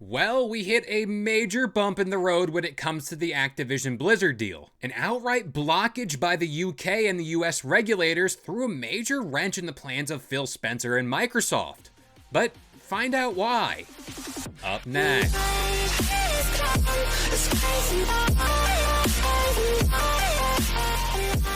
Well, we hit a major bump in the road when it comes to the Activision Blizzard deal. An outright blockage by the UK and the US regulators threw a major wrench in the plans of Phil Spencer and Microsoft. But find out why. Up next.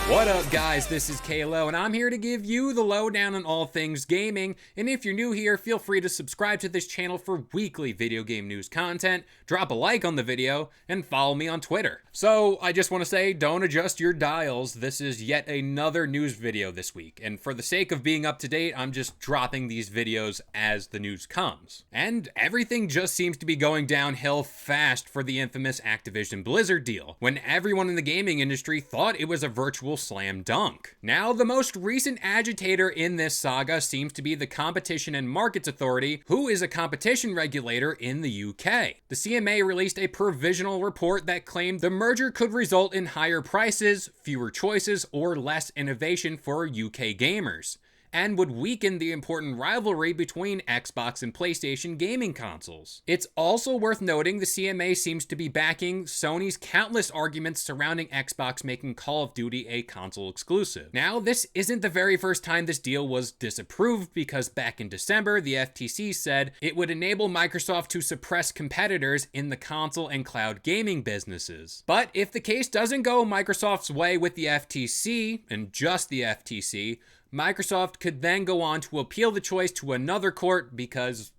What up, guys? This is Kalo, and I'm here to give you the lowdown on all things gaming. And if you're new here, feel free to subscribe to this channel for weekly video game news content, drop a like on the video, and follow me on Twitter. So, I just want to say, don't adjust your dials. This is yet another news video this week, and for the sake of being up to date, I'm just dropping these videos as the news comes. And everything just seems to be going downhill fast for the infamous Activision Blizzard deal, when everyone in the gaming industry thought it was a virtual slam dunk. Now, the most recent agitator in this saga seems to be the Competition and Markets Authority, who is a competition regulator in the UK. The CMA released a provisional report that claimed the merger could result in higher prices, fewer choices, or less innovation for UK gamers, and would weaken the important rivalry between Xbox and PlayStation gaming consoles. It's also worth noting the CMA seems to be backing Sony's countless arguments surrounding Xbox making Call of Duty a console exclusive. Now, this isn't the very first time this deal was disapproved, because back in December, the FTC said it would enable Microsoft to suppress competitors in the console and cloud gaming businesses. But if the case doesn't go Microsoft's way with the FTC, and just the FTC, Microsoft could then go on to appeal the choice to another court because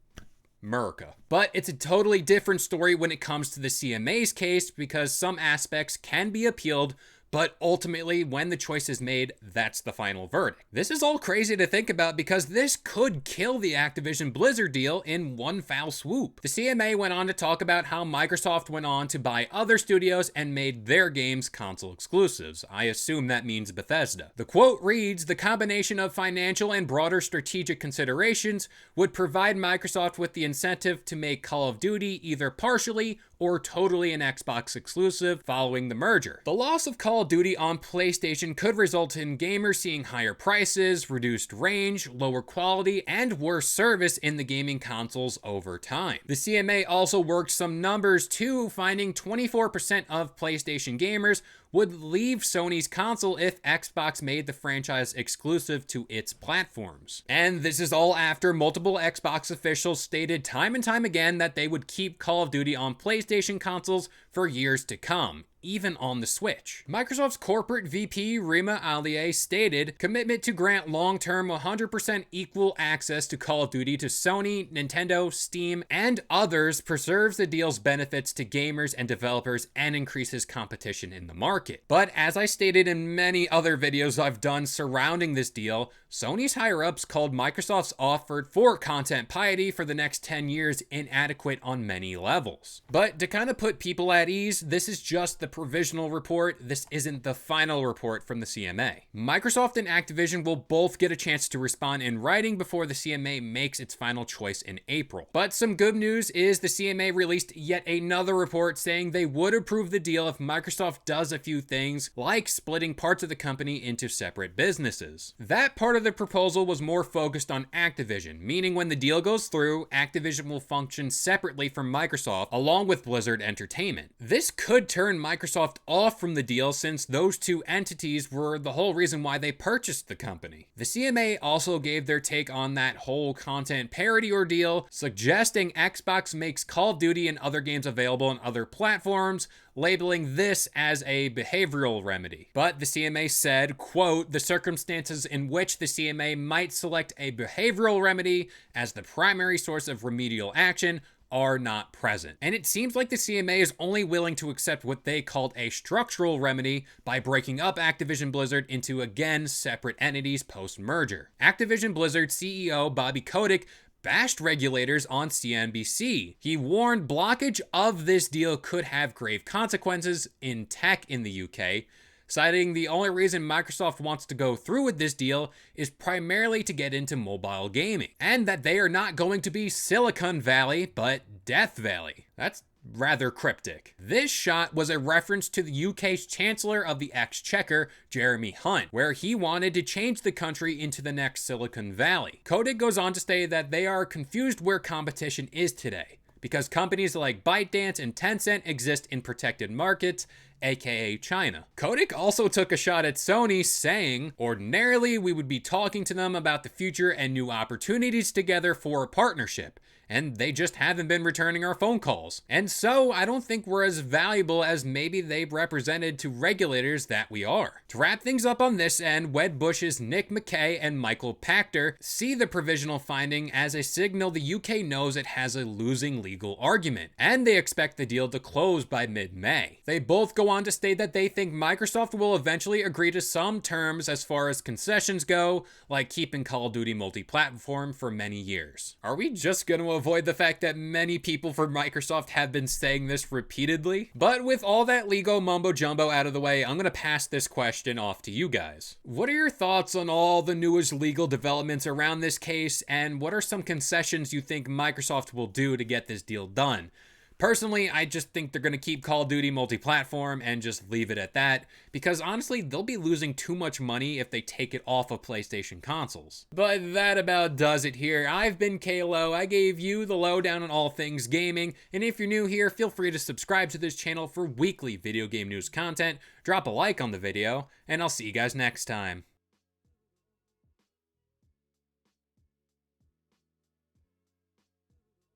America. But it's a totally different story when it comes to the CMA's case, because some aspects can be appealed, but ultimately, when the choice is made, that's the final verdict. This is all crazy to think about, because this could kill the Activision Blizzard deal in one foul swoop. The CMA went on to talk about how Microsoft went on to buy other studios and made their games console exclusives. I assume that means Bethesda. The quote reads, "The combination of financial and broader strategic considerations would provide Microsoft with the incentive to make Call of Duty either partially or totally an Xbox exclusive following the merger. The loss of Call of Duty on PlayStation could result in gamers seeing higher prices, reduced range, lower quality, and worse service in the gaming consoles over time." The CMA also worked some numbers too, finding 24% of PlayStation gamers would leave Sony's console if Xbox made the franchise exclusive to its platforms. And this is all after multiple Xbox officials stated time and time again that they would keep Call of Duty on PlayStation consoles for years to come, even on the Switch. Microsoft's corporate VP Rima Alier stated, "Commitment to grant long-term 100% equal access to Call of Duty to Sony, Nintendo, Steam, and others preserves the deal's benefits to gamers and developers and increases competition in the market." But as I stated in many other videos I've done surrounding this deal, Sony's higher-ups called Microsoft's offer for content piety for the next 10 years inadequate on many levels. But to kind of put people at ease, this is just the provisional report. This isn't the final report from the CMA. Microsoft and Activision will both get a chance to respond in writing before the CMA makes its final choice in April. But some good news is the CMA released yet another report saying they would approve the deal if Microsoft does a few things, like splitting parts of the company into separate businesses. That part of the proposal was more focused on Activision, meaning when the deal goes through, Activision will function separately from Microsoft along with Blizzard Entertainment. This could turn Microsoft off from the deal, since those two entities were the whole reason why they purchased the company. The CMA also gave their take on that whole content parity ordeal, suggesting Xbox makes Call of Duty and other games available on other platforms, labeling this as a behavioral remedy. But the CMA said, quote, "The circumstances in which the CMA might select a behavioral remedy as the primary source of remedial action are not present." And it seems like the CMA is only willing to accept what they called a structural remedy by breaking up Activision Blizzard into, again, separate entities post-merger. Activision Blizzard CEO Bobby Kotick bashed regulators on CNBC. He warned blockage of this deal could have grave consequences in tech in the UK, citing the only reason Microsoft wants to go through with this deal is primarily to get into mobile gaming, and that they are not going to be Silicon Valley, but Death Valley. That's rather cryptic. This shot was a reference to the UK's Chancellor of the Exchequer, Jeremy Hunt, where he wanted to change the country into the next Silicon Valley. Kotick goes on to say that they are confused where competition is today. because companies like ByteDance and Tencent exist in protected markets, aka China. Kotick also took a shot at Sony, saying, ordinarily we would be talking to them about the future and new opportunities together for a partnership, and they just haven't been returning our phone calls. And so I don't think we're as valuable as maybe they've represented to regulators that we are. To wrap things up on this end, Wedbush's Nick McKay and Michael Pachter see the provisional finding as a signal the UK knows it has a losing legal argument, and they expect the deal to close by mid-May. They both go on to state that they think Microsoft will eventually agree to some terms as far as concessions go, like keeping Call of Duty multi-platform for many years. Are we just going to avoid the fact that many people from Microsoft have been saying this repeatedly? But with all that legal mumbo jumbo out of the way, I'm going to pass this question off to you guys. What are your thoughts on all the newest legal developments around this case, and what are some concessions you think Microsoft will do to get this deal done? Personally, I just think they're going to keep Call of Duty multi-platform and just leave it at that, because honestly, they'll be losing too much money if they take it off of PlayStation consoles. But that about does it here. I've been KLO. I gave you the lowdown on all things gaming, and if you're new here, feel free to subscribe to this channel for weekly video game news content, drop a like on the video, and I'll see you guys next time.